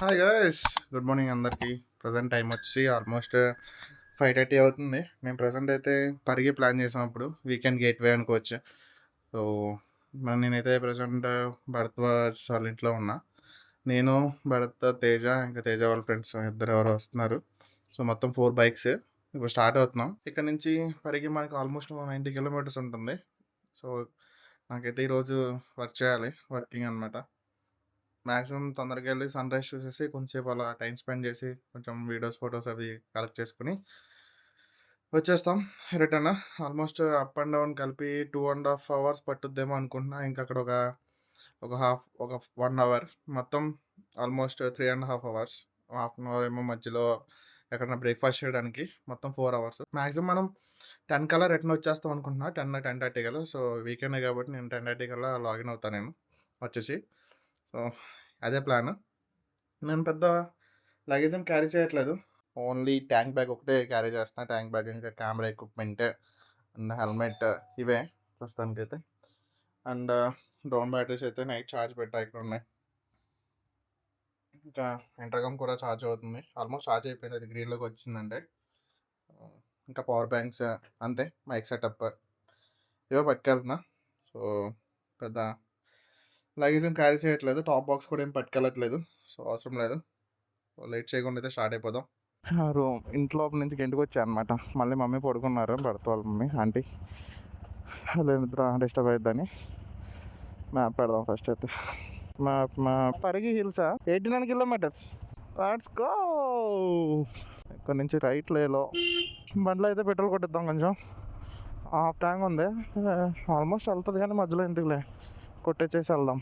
Hi guys, good morning అందరికీ. Present time వచ్చి almost 5:30 అవుతుంది. మేము ప్రజెంట్ అయితే పరిగి ప్లాన్ చేసాం. అప్పుడు వీకెండ్ గేట్వే అనుకోవచ్చు. సో నేనైతే ప్రజెంట్ భరత్ వాళ్ళ ఇంట్లో ఉన్నా. నేను, భరత్, తేజ, ఇంకా తేజ వాళ్ళ ఫ్రెండ్స్ ఇద్దరు ఎవరో వస్తున్నారు. సో మొత్తం 4 బైక్స్ ఇప్పుడు స్టార్ట్ అవుతున్నాం. ఇక్కడ నుంచి పరిగి మనకి ఆల్మోస్ట్ 90 కిలోమీటర్స్ ఉంటుంది. సో నాకైతే ఈరోజు వర్క్ చేయాలి, వర్కింగ్ అనమాట. మాక్సిమం తొందరగా వెళ్ళి సన్‌రైజ్ చూసేసి కొంచెంసేపు అలా టైమ్ స్పెండ్ చేసి కొంచెం వీడియోస్, ఫోటోస్ అవి కలెక్ట్ చేసుకొని వచ్చేస్తాం return. Almost up and down కలిపి 2½ అవర్స్ పట్టుద్దేమో అనుకుంటున్నా. ఇంకా అక్కడ ఒక 1 అవర్, మొత్తం almost 3½ hours. Half an hour ఏమో మధ్యలో ఎక్కడైనా బ్రేక్‌ఫాస్ట్ చేయడానికి. మొత్తం 4 అవర్స్. మాక్సిమం మనం 10 కల్లా రిటర్న్ వచ్చేస్తాం అనుకుంటున్నా. 10:30 కల్లా. సో వీకెండే కాబట్టి నేను 10:30 కల్లా లాగిన్ అవుతా నేను వచ్చేసి. సో అదే ప్లాన్. నేను పెద్ద లగేజ్ ఏం క్యారీ చేయట్లేదు. ఓన్లీ ట్యాంక్ బ్యాగ్ ఒకటే క్యారీ చేస్తున్నా. ట్యాంక్ బ్యాగ్, ఇంకా కెమెరా ఎక్విప్‌మెంట్ అండ్ హెల్మెట్ ఇవే ప్రస్తుతానికైతే. అండ్ డ్రోన్ బ్యాటరీస్ అయితే నైట్ ఛార్జ్ పెట్టా, ఇక్కడ ఉన్నాయి. ఇంకా ఇంటర్‌కమ్ కూడా ఛార్జ్ అవుతుంది. ఆల్మోస్ట్ ఛార్జ్ అయిపోయింది. అది గ్రీన్‌లోకి వచ్చిందంటే. ఇంకా పవర్ బ్యాంక్స్ అంతే. మైక్ సెటప్ ఇవే పట్టుకెళ్తున్నా. సో పెద్ద లగేజ్ ఏం క్యారీ చేయట్లేదు. టాప్ బాక్స్ కూడా ఏం పట్టుకెళ్ళట్లేదు. సో అవసరం లేదు. లేట్ చేయకుండా అయితే స్టార్ట్ అయిపోదాం. ఇంట్లో నుంచి ఇంటికి వచ్చా అనమాట. మళ్ళీ మమ్మీ పడుకున్నారు, భర్త వాళ్ళ మమ్మీ, ఆంటీ. అదే నిద్ర డిస్టర్బ్ అవుతుందని మ్యాప్ పెడదాం ఫస్ట్ అయితే. మా Parigi hilsa 89 kilometres. Let's go. ఇక్కడ నుంచి రైట్ లేలో బండ్లో అయితే పెట్రోల్ కొట్టిద్దాం. కొంచెం హాఫ్ ట్యాంక్ ఉంది, ఆల్మోస్ట్ వెళ్తుంది కానీ మధ్యలో ఎందుకులే కొట్టేసేసి వెళ్దాం.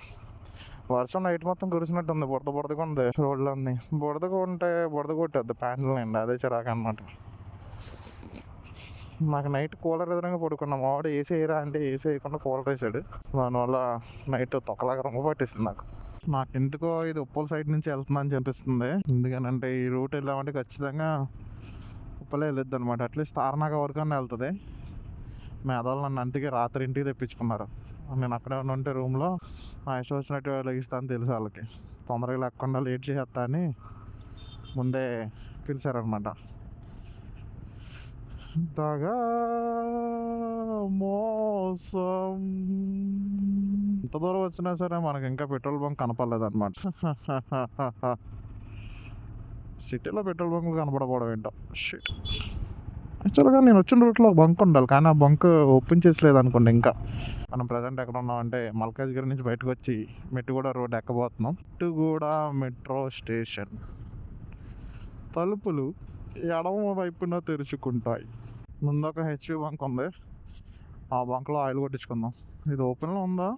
వర్షం నైట్ మొత్తం కురిసినట్టుంది. బురదగా ఉంది రోడ్లో ఉంది. బురద కొట్టేద్ది ప్యాంట్లు నిండా. అదే చిరాకు అనమాట. నాకు నైట్ కూలర్ ఎదురుగా పడుకున్నాం. మావాడు ఏసీ వేయరా అంటే ఏసీ వేయకుండా కూలర్ వేసాడు. దానివల్ల నైట్ తొక్కలాగా రొమ్మ పట్టేసింది నాకు ఎందుకో ఇది ఉప్పల్ సైడ్ నుంచి వెళ్తుందని అనిపిస్తుంది. ఎందుకనంటే ఈ రూట్ వెళ్ళామంటే ఖచ్చితంగా ఉప్పలే వెళ్ళొద్దు అనమాట. అట్లీస్ట్ తారనాక వరకు అన్న వెళ్తుంది. మేధావులు నన్ను అంతకే రాత్రి ఇంటికి తెప్పించుకున్నారు. నేను అక్కడే ఉంటే రూమ్లో మా ఇష్టం వచ్చినట్టు లెగిస్తాను తెలుసు వాళ్ళకి. తొందరగా లేకుండా లేట్ చేసేస్తా అని ముందే పిలిచారనమాట. ఇంతగా మోసం. ఎంత దూరం వచ్చినా సరే మనకి ఇంకా పెట్రోల్ బంక్ కనపడలేదు అనమాట. సిటీలో పెట్రోల్ బంకులు కనపడకపోవడం ఏంటో షిట్. యాక్చువల్గా నేను వచ్చిన రూట్లో బంక్ ఉండాలి, కానీ ఆ బంక్ ఓపెన్ చేసలేదు అనుకోండి. ఇంకా మనం ప్రజెంట్ ఎక్కడ ఉన్నామంటే మల్కాజ్గిరి నుంచి బయటకు వచ్చి మెట్టుగూడ రోడ్ ఎక్కబోతున్నాం. మెట్టుగూడ మెట్రో స్టేషన్ తలుపులు ఎడమ వైపున తెరుచుకుంటాయి. ముందు ఒక హెచ్పి బంక్ ఉంది. ఆ బంక్లో ఆయిల్ కొట్టించుకుందాం. ఇది ఓపెన్లో ఉందా?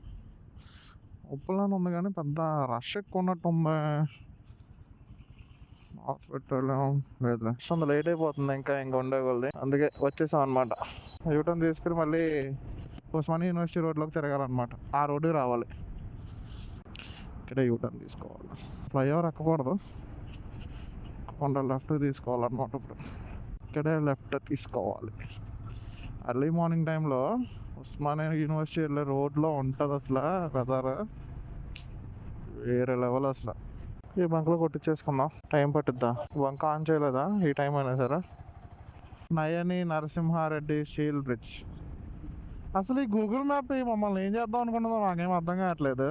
ఓపెన్లోనే ఉంది కానీ పెద్ద రష్ ఎక్కువ ఉన్నట్టు ఉంది. పెట్రోలియం లేదు, అంత లేట్ అయిపోతుంది. ఇంకా ఉండే కొద్ది అందుకే వచ్చేసాం అనమాట. యూటర్న్ తీసుకుని మళ్ళీ ఉస్మానియా యూనివర్సిటీ రోడ్లోకి తిరగాలన్నమాట. ఆ రోడ్డుకి రావాలి. ఇక్కడే యూటర్న్ తీసుకోవాలి. ఫ్లైఓవర్ ఎక్కకూడదు, కొండ లెఫ్ట్ తీసుకోవాలన్నమాట. ఇప్పుడు ఇక్కడే లెఫ్ట్ తీసుకోవాలి. ఎర్లీ మార్నింగ్ టైంలో ఉస్మానియా యూనివర్సిటీ వెళ్ళే రోడ్లో ఉంటుంది అసలు వెదర్ వేరే లెవెల్ అసలు. ఈ బంక్లో కొట్టించేసుకుందాం. టైం పట్టుద్దా? బంక్ ఆన్ చేయలేదా ఈ టైం అయినా సరే? Nayani Narasimha Reddy steel bridge. అసలు ఈ గూగుల్ మ్యాప్ మమ్మల్ని ఏం చేద్దాం అనుకున్నదో నాకేం అర్థం కావట్లేదు.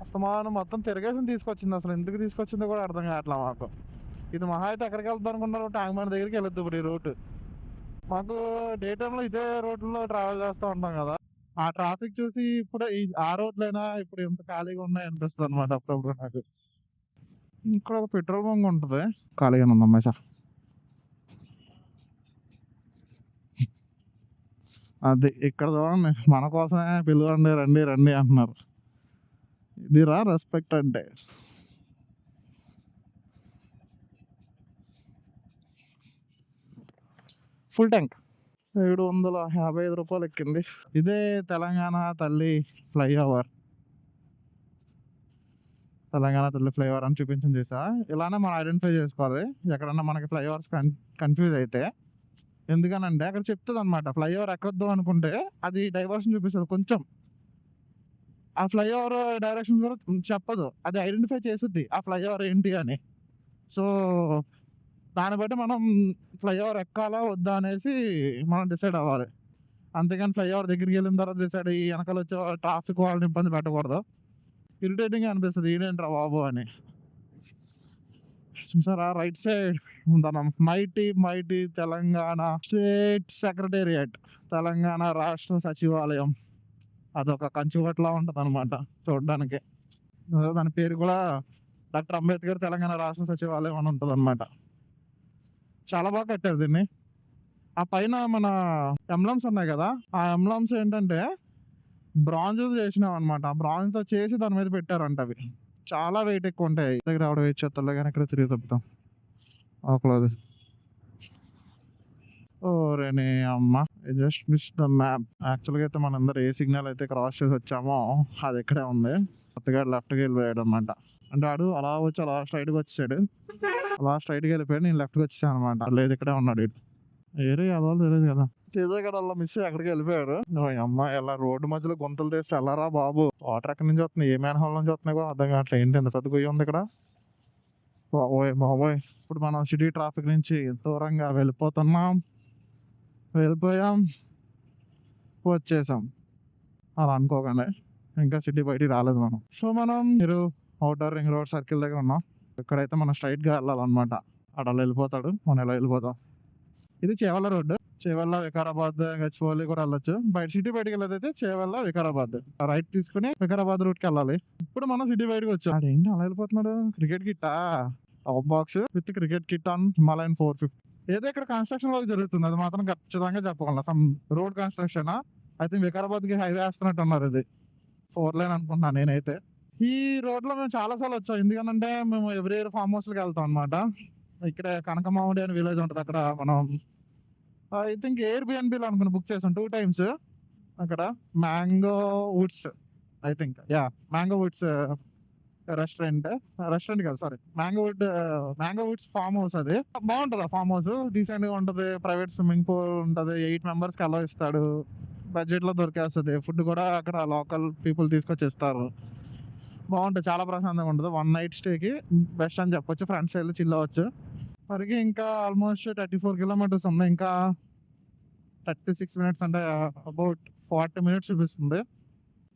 అస్తమానం మొత్తం తిరగేసి తీసుకొచ్చింది. అసలు ఎందుకు తీసుకొచ్చిందో కూడా అర్థం కావట్లేదు మాకు. ఇది మహా అయితే ఎక్కడికి వెళ్తాం అనుకున్నారు? ట్యాంక్ బండ్ దగ్గరికి వెళ్ళొద్దు. ఇప్పుడు ఈ రూట్ మాకు డే టైంలో ఇదే రోడ్లో ట్రావెల్ చేస్తూ ఉంటాం కదా. ఆ ట్రాఫిక్ చూసి ఇప్పుడు ఆ రోడ్లైనా ఇప్పుడు ఎంత ఖాళీగా ఉన్నాయి అనిపిస్తుంది అనమాట అప్పుడప్పుడు నాకు. ఇక్కడ ఒక పెట్రోల్ బంక్ ఉంటుంది, ఖాళీగానే ఉందమ్మా సార్. అది ఇక్కడ చూడండి, మన కోసమే పిలవండి, రండి రండి అంటున్నారు. ఇదిరా రెస్పెక్ట్ అంటే. ఫుల్ ట్యాంక్ 755 రూపాయలు ఎక్కింది. ఇదే తెలంగాణ తల్లి ఫ్లైఓవర్. తెలంగాణ తల్లి ఫ్లైఓవర్ అని చూపించింది చూసా. ఇలానే మనం ఐడెంటిఫై చేసుకోవాలి ఎక్కడన్నా మనకి ఫ్లైఓవర్స్ కన్ఫ్యూజ్ అయితే. ఎందుకనంటే అక్కడ చెప్తుంది అనమాట, ఫ్లైఓవర్ ఎక్కొద్దు అనుకుంటే అది డైవర్షన్ చూపిస్తుంది కొంచెం. ఆ ఫ్లైఓవర్ డైరెక్షన్స్ కూడా చెప్పదు. అది ఐడెంటిఫై చేసుద్ది ఆ ఫ్లైఓవర్ ఏంటి అని. సో, దాన్ని బట్టి మనం ఫ్లైఓవర్ ఎక్కాలా వద్దా అనేసి మనం డిసైడ్ అవ్వాలి. అంతేగాని ఫ్లైఓవర్ దగ్గరికెళ్ళిన తర్వాత డిసైడ్ అయ్యి వెనకాలొచ్చే ట్రాఫిక్ వాళ్ళని ఇబ్బంది పెట్టకూడదు. ఇరిటేటింగ్‌గా అనిపిస్తది ఈడేంట్రా బాబు అని. చూసారా రైట్ సైడ్ ఉందనం mighty Telangana state secretariat, Telangana రాష్ట్ర సచివాలయం. అదొక కంచుకోటలా ఉంటదనమాట చూడడానికి. దాని పేరు కూడా డాక్టర్ అంబేద్కర్ తెలంగాణ రాష్ట్ర సచివాలయం అని ఉంటదనమాట. చాలా బాగా కట్టారు దీన్ని. ఆ పైన మన ఎంబ్లమ్స్ ఉన్నాయి కదా, ఆ ఎంబ్లమ్స్ ఏంటంటే బ్రాంజ్‌తో చేసినవనమాట. ఆ బ్రాంజ్‌తో చేసి దాని మీద పెట్టారంట అవి. చాలా వెయిట్ ఎక్కువ ఉంటాయి. దగ్గర ఆవిడ వెయిట్ చేస్తలే కానీ ఇక్కడ తిరిగి తప్పుతాం ఆకులది. ఓరేని అమ్మ, జస్ట్ మిస్ ద మ్యాప్. యాక్చువల్గా అయితే మనందరూ ఏ సిగ్నల్ అయితే క్రాస్ చేసి వచ్చామో అది ఇక్కడే ఉంది. కొత్తగా లెఫ్ట్కి వెళ్ళిపోయాడు అనమాట. అంటే ఆడు అలా వచ్చి అలా స్ట్రైట్గా వచ్చేసాడు, అలా స్ట్రైట్గా వెళ్ళిపోయాడు. నేను లెఫ్ట్కి వచ్చేసాను అనమాట. లేదు ఇక్కడే ఉన్నాడు వీడు. ఏరే అదవాళ్ళు తెలియదు కదా, చేదగడ అలా మిస్ అయ్యి అక్కడికి వెళ్ళిపోయాడు. అమ్మ ఎలా రోడ్డు మధ్యలో గుంతలు తీస్తే వెళ్ళరా బాబు. వాటర్ ఎక్కడి నుంచి వస్తుంది, ఏ మ్యాన్ హోల్ నుంచి వస్తున్నాయో అర్థం కావట్లేదు. ఏంటి ఎంత పెద్ద గొయ్యి ఉంది ఇక్కడ, బాబోయ్ బాబోయ్. ఇప్పుడు మనం సిటీ ట్రాఫిక్ నుంచి దూరంగా వెళ్ళిపోయాం, వచ్చేసాం. అలా అనుకోకండి, ఇంకా సిటీ బయటికి రాలేదు మనం. సో మనం మీరు అవుటర్ రింగ్ రోడ్ సర్కిల్ దగ్గర ఉన్నాం. ఇక్కడైతే మనం స్ట్రైట్గా వెళ్ళాలన్నమాట. అలా వెళ్ళిపోతాడు, మనం ఎలా వెళ్ళిపోతాం. ఇది చేవల్ల రోడ్డు. చేవల్ల, వికారాబాద్, గచ్చిబౌలి కూడా వెళ్ళొచ్చు. సిటీ బయటకి వెళ్ళేదైతే చేవల్ల, వికారాబాద్ రైట్ తీసుకుని వికారాబాద్ రూట్కి వెళ్ళాలి. ఇప్పుడు మనం సిటీ బయటకు వచ్చాం. అదేంటి అలా వెళ్ళిపోతున్నాడు, క్రికెట్ కిట్టా top box with cricket kit on Himalayan 450. ఏదో ఇక్కడ కన్స్ట్రక్షన్ వర్క్ జరుగుతుంది, అది మాత్రం ఖచ్చితంగా చెప్పగలను. Some road construction. I think వికారాబాద్కి హైవే వేస్తున్నట్టు ఉన్నారు. ఇది 4 లైన్ అనుకుంటున్నాను నేనైతే. ఈ రోడ్ లో మేము చాలా సార్లు వచ్చాం. ఎందుకంటే మేము ఎవ్రీ ఇయర్ ఫామ్ హౌస్ కి వెళ్తాం అనమాట. ఇక్కడ కనకమామిడి అని విలేజ్ ఉంటుంది, అక్కడ మనం ఐ థింక్ ఎయిర్బిఎన్బి అనుకుని బుక్ చేసాం 2 times. అక్కడ mango woods, I think mango woods restaurant కాదు, sorry, mango woods farm house. అది బాగుంటది. ఆ ఫామ్ హౌస్ డీసెంట్ గా ఉంటది. ప్రైవేట్ స్విమ్మింగ్ పూల్ ఉంటది. 8 members కి అలౌ ఇస్తాడు. బడ్జెట్ లో దొరికేస్తుంది. ఫుడ్ కూడా అక్కడ లోకల్ పీపుల్ తీసుకొచ్చి బాగుంటుంది. చాలా ప్రశాంతంగా ఉంటుంది. 1 night స్టేకి బెస్ట్ అని చెప్పొచ్చు. ఫ్రెండ్స్ వెళ్ళి చిల్ అవ్వచ్చు. పరిగి ఇంకా ఆల్మోస్ట్ 34 kilometers ఉంది. ఇంకా 36 minutes, అంటే అబౌట్ 40 minutes చూపిస్తుంది.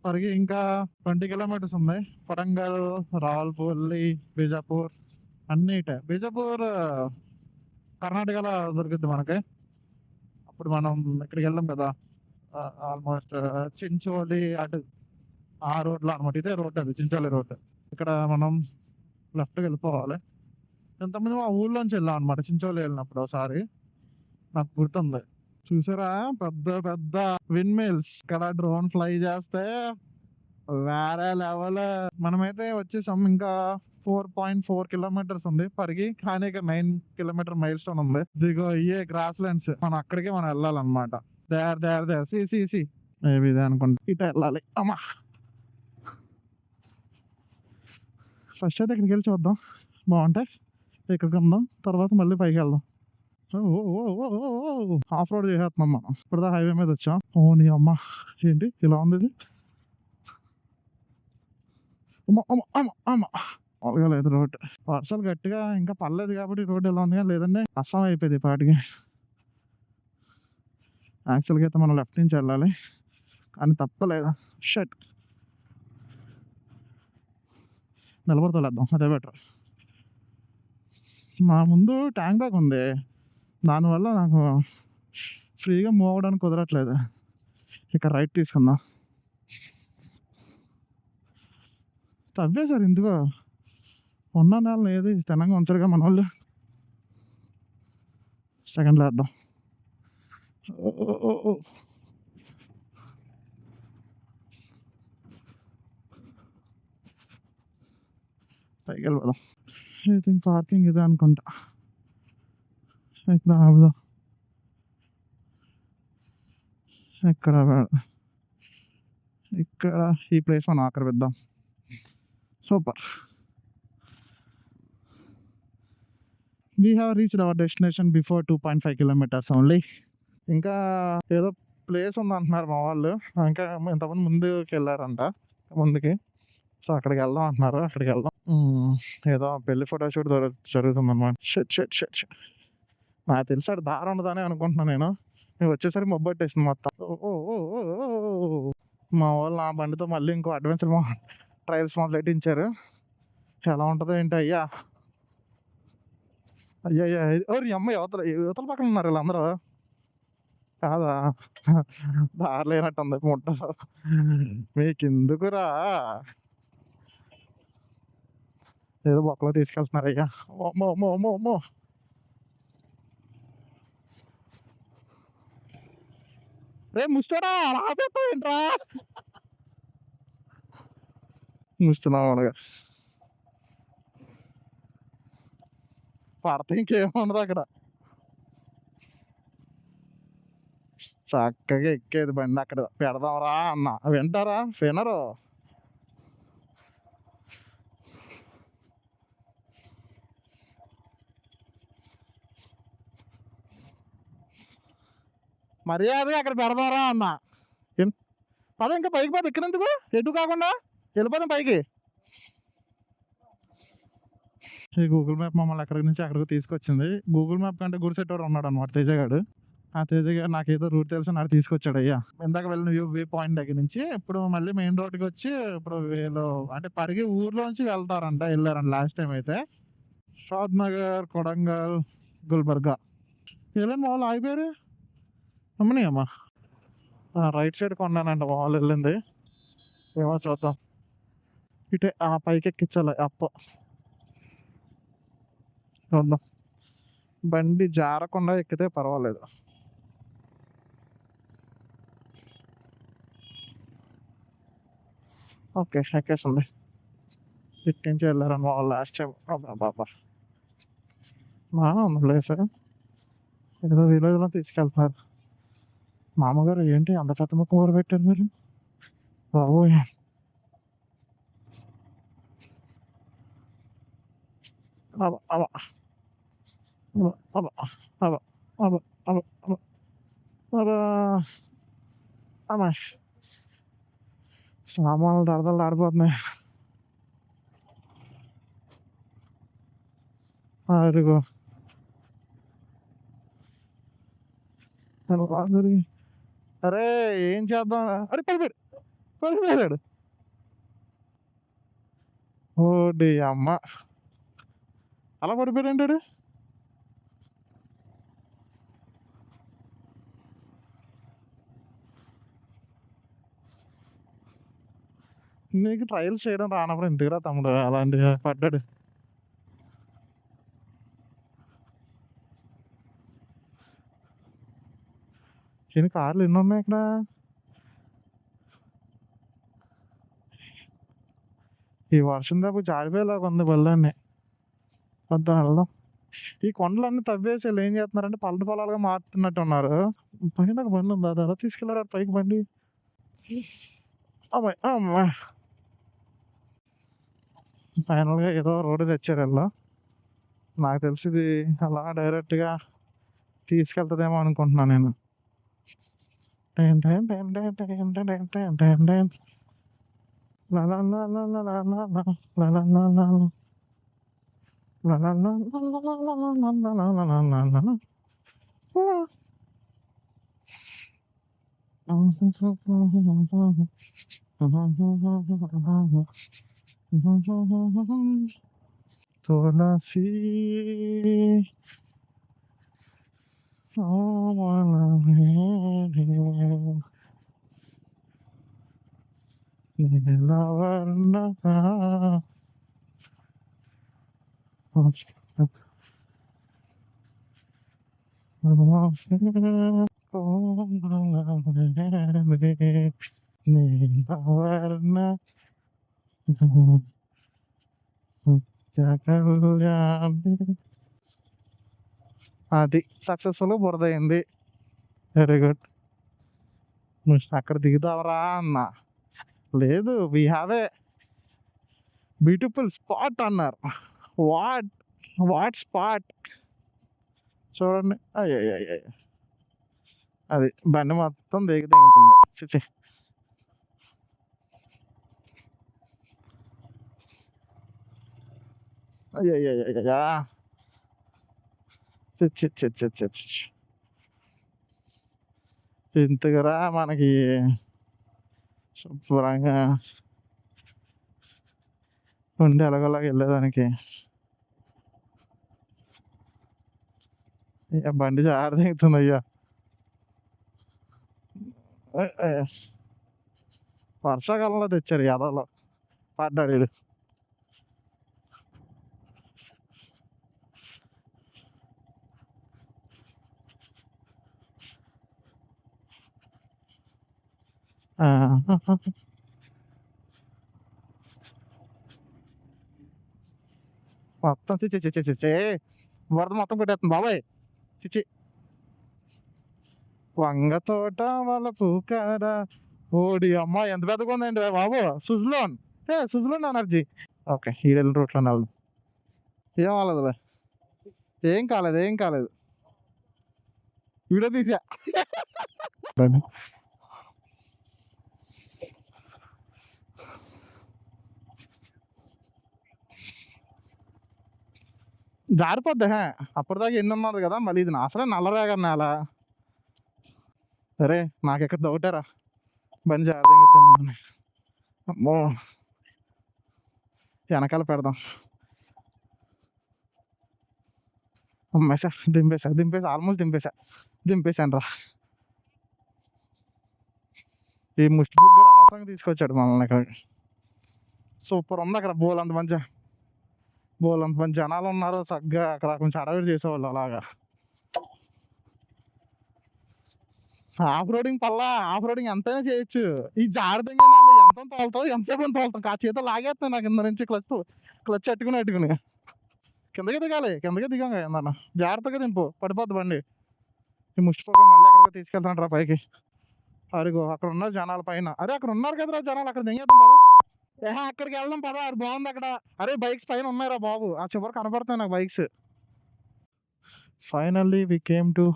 పరిగి ఇంకా 20 kilometers ఉంది. కొరంగల్, రావులపల్లి, బీజాపూర్ అన్ని ఇటే. బీజాపూర్ కర్ణాటకలో దొరుకుద్ది మనకి. అప్పుడు మనం ఇక్కడికి వెళ్ళాం కదా, ఆల్మోస్ట్ చించోలి అటు ఆ రోడ్లో అనమాట. ఇదే రోడ్, అది చించోలి రోడ్. ఇక్కడ మనం లెఫ్ట్కి వెళ్ళిపోవాలి. ఎంతమంది మా ఊళ్ళోంచి వెళ్ళాం అనమాట చించోలి వెళ్ళినప్పుడు. ఒకసారి నాకు గుర్తుంది. చూసారా పెద్ద పెద్ద విండ్ మిల్స్. ఇక్కడ డ్రోన్ ఫ్లై చేస్తే వేరే లెవెల్. మనమైతే వచ్చేసాం. ఇంకా 4.4 kilometers ఉంది పరిగి, కానీ ఇక్కడ 9 kilometer మైల్ స్టోన్ ఉంది. దిగో ఇయే గ్రాస్ ల్యాండ్స్. మనం అక్కడికే మనం వెళ్ళాలన్నమాట. దేర్ సి మేబీ ఇదే అనుకుంటా. ఇట వెళ్ళాలి. అమ్మా, ఫస్ట్ అయితే ఇక్కడికి వెళ్ళి చూద్దాం, బాగుంటాయి. ఇక్కడికి వెళ్దాం, తర్వాత మళ్ళీ పైకి వెళ్దాం. ఆఫ్ రోడ్ చేసేస్తున్నాం మనం. ఇప్పుడు హైవే మీద వచ్చాం. ఓ నీ అమ్మ, ఏంటి ఇలా ఉంది ఇది. మామూలుగా లేదు రోడ్. వర్షాలు గట్టిగా ఇంకా పర్లేదు కాబట్టి రోడ్ ఎలా ఉంది, కానీ లేదంటే అస్సాం అయిపోయింది పాటికి. యాక్చువల్గా అయితే మనం లెఫ్ట్ నుంచి వెళ్ళాలి, కానీ తప్పలేదు. షట్, నిలబడతలేద్దాం, అదే బెటర్. నా ముందు ట్యాంక్ బ్యాగ్ ఉంది, దానివల్ల నాకు ఫ్రీగా మూవ్ అవ్వడానికి కుదరట్లేదు. ఇక రైట్ తీసుకుందాం. తవ్వేశారు ఎందుకో, ఉన్న నెల ఏది తినంగా ఉంచారుగా మన వాళ్ళు. సెకండ్లో వేద్దాం. పైకి వెళ్ళిపోదాం. ఐ థింక్ పార్కింగ్ ఇదే అనుకుంటా. ఇక్కడ ఆపుదాం, ఎక్కడ ఇక్కడ ఈ ప్లేస్ మనం ఆక్రమిద్దాం. Super. We have reached our destination before 2.5 kilometers only. ఇంకా ఏదో ప్లేస్ ఉంది అంటున్నారు మా వాళ్ళు. ఇంకా ఇంతమంది ముందుకు వెళ్ళారంట. ముందుకి. సో, అక్కడికి వెళ్దాం అంటున్నారు. అక్కడికి వెళ్దాం. ఏదో పెళ్లి ఫోటో షూట్ జరుగుతుందన్నమాట. Shit, shit, shit, shit. నాకు తెలిసి అక్కడ దారి ఉండదని అనుకుంటున్నాను నేను. నేను వచ్చేసరికి మబ్బట్టేసింది మొత్తం. ఓ ఓ ఓ ఓ ఓ ఓ. మా వాళ్ళు నా బండితో మళ్ళీ ఇంకో అడ్వెంచర్ ట్రయల్స్ మొదలెట్టించారు. ఎలా ఉంటుందో ఏంటో అయ్యా. అయ్యయ్యా! ఓరి అమ్మ యువతల యువతల పక్కన ఉన్నారు వీళ్ళందరూ. కాదా? దారి లేనట్టుంది ముట్టలో. మీకెందుకురా? ఏదో బొక్కలో తీసుకెళ్తున్నారయ్యా. అమ్మో! అమ్మో! అమ్మో! అమ్మో! రేయ్ ముష్టోడా అలా ఆపేత్తావేంట్రా? ముష్టి నా కొడకా. పడితే ఇంకేముండదు అక్కడ. చక్కగా ఎక్కేది బండి అక్కడ పెడదాంరా అన్న. వింటారా? వినరు. మర్యాదగా అక్కడ పెడదాంరా అన్న. పద ఇంకా పైకి పద. ఇక్కడెందుకు? ఎటు కాకుండా వెళ్ళిపోదాం పైకి. ఈ గూగుల్ మ్యాప్ మమ్మల్ని ఎక్కడి నుంచి ఎక్కడికి తీసుకొచ్చింది. గూగుల్ మ్యాప్ కంటే గుడిసెట్టోడు ఉన్నాడు అనమాట తేజగాడు. ఆ తేజగాడు నాకేదో రూట్ తెలిసి నాకు తీసుకొచ్చాడు అయ్యా. ఇందాక వెళ్ళిన వ్యూ పాయింట్ దగ్గర నుంచి ఇప్పుడు మళ్ళీ మెయిన్ రోడ్కి వచ్చి ఇప్పుడు వీళ్ళు అంటే పరిగి ఊర్లోంచి వెళ్ళారంట లాస్ట్ టైం అయితే. షాద్ నగర్, కొడంగల్, గుల్బర్గా వెళ్ళండి. మా వాళ్ళు ఆగిపోయారు. అమ్మని అమ్మ రైట్ సైడ్ కొన్నానంట మా వాళ్ళు వెళ్ళింది. ఏమో చూద్దాం. ఇటే ఆ పైకి ఎక్కించాలి అప్ప. చూద్దాం. బండి జారకుండా ఎక్కితే పర్వాలేదు. ఓకే ఎక్కేస్తుంది. ఇటు నుంచి వెళ్ళారని వాళ్ళు లాస్ట్ టైం. బాబా బాగా ఉంది ప్లేస్. ఏదో విలేజ్లో తీసుకెళ్తున్నారు. మామగారు ఏంటి అంత పెద్ద ముక్క ఊరు పెట్టారు మీరు? బాబోయ్. అవ అవ అవ అవ అవ అవ అవ అవ అవ అమ్మ సామాన్లు దడదలు ఆడిపోతున్నాయి. అదిగో అరే ఏం చేద్దాం? అరే పడిపోయాడు. ఓడి అమ్మ అలా పడిపోయాడు. నీకు ట్రయల్స్ చేయడం రానప్పుడు ఎందుకురా తమ్ముడు అలాంటివి పడ్డాడు. ఎన్ని కార్లు ఎన్ని ఉన్నాయి ఇక్కడ? ఈ వర్షం దెబ్బ జారిపోయేలాగా ఉంది బళ్ళన్నీ. వద్దాం వెళ్దాం. ఈ కొండలన్నీ తవ్వేసి వీళ్ళు ఏం చేస్తున్నారంటే పల్లె పొలాలుగా మారుతున్నట్టు ఉన్నారు. పైన ఒక బండి ఉంది. అది ఎలా తీసుకెళ్ళాడు పైకి బండి? అమ్మాయి అమ్మా ఫైనల్గా ఏదో రోడ్డు తెచ్చారు వీళ్ళు. నాకు తెలిసి ఇది అలా డైరెక్ట్గా తీసుకెళ్తుందేమో అనుకుంటున్నాను నేను. తులసి నీలవర్ణ నీలవర్ణ అది సక్సెస్ఫుల్ బురద అయింది. Very good. అక్కడ దిగుతావరా అన్న. లేదు we have a beautiful spot అన్నారు. వాట్ స్పాట్ చూడండి. అయ్యో అది బండి మొత్తం దిగుతుంది. చిచి అయ్యయ్యయ్యయ్యా! ఛీ! ఛీ! ఛీ! ఛీ! ఛీ! ఛీ! ఎందుకురా మనకి శుభ్రంగా ఉండి ఎలాగోలాగ వెళ్ళేదానికి. బండి జార దిగుతుందయ్యా. వర్షాకాలంలో తెచ్చారు యాదవలో పడ్డాడు ఈడు. మొత్తం చిచ్చి చిచ్చి చిచ్చి వరద మొత్తం కొట్టేస్తుంది బాబాయ్. చిచ్చి వంగ తోట వాళ్ళ పూకాడ ఓడి అమ్మ ఎంత పెద్దగా ఉందండి బాబు. సుజులోన్ సుజులోన్ ఎనర్జీ. ఓకే ఈ వెళ్ళిన రూట్లో వెళ్దాం. ఏం అవ్వలేదులే, ఏం కాలేదు ఏం కాలేదు. వీడియో తీసా. జారిపోద్ది. అప్పటిదాకా ఎన్ని ఉన్నది కదా, మళ్ళీ ఇది అసలే నల్లరేగడి నేల. సరే నాకు ఎక్కడ దౌటారా బండి జారదిద్దామని. అమ్మో వెనకాల పెడదాం. అమ్మేసా దింపేసా ఆల్మోస్ట్ దింపేశాను రా. ఈ ముష్టి బుగ్గడు అనవసరంగా తీసుకొచ్చాడు మనల్ని ఇక్కడికి. సూపర్ ఉంది అక్కడ. బోలంత మంది జనాలు ఉన్నారు. చక్కగా అక్కడ కొంచెం అడవిడి చేసేవాళ్ళు అలాగా. ఆఫ్ రోడింగ్ ఎంతైనా చేయొచ్చు. ఈ జాగ్రత్తగా ఎంత తోలుతావు, ఎంతసేపు తోలుతాం. ఆ చేత లాగేస్తున్నాయి నాకు కింద నుంచి క్లచ్ అట్టుకుని కిందకి దిగాం ఏందన్నా. జాగ్రత్తగా దింపు, పడిపోద్ది బండి. ఈ ముష్టిపోక మళ్ళీ ఎక్కడికో తీసుకెళ్తాను రా పైకి. అరిగో అక్కడ ఉన్నారు జనాల పైన. అరే అక్కడ ఉన్నారు కదరా జనాలు, అక్కడ దిగేద్దాం పదా. అక్కడికి వెళ్దాం పదా, అది బాగుంది అక్కడ. అరే బైక్స్ పైన ఉన్నాయిరా బాబు, ఆ చివరికి కనపడతాయి నాకు bikes. Finally we came to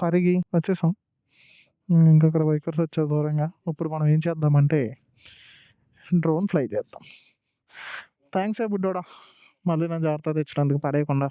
Parigi వచ్చేసాం. ఇంకొకరు బైకర్స్ వచ్చారు దూరంగా. ఇప్పుడు మనం ఏం చేద్దామంటే డ్రోన్ ఫ్లై చేద్దాం. థ్యాంక్స్ బుడ్డోడా, మళ్ళీ నేను జాగ్రత్త తెచ్చినందుకు పడేయకుండా.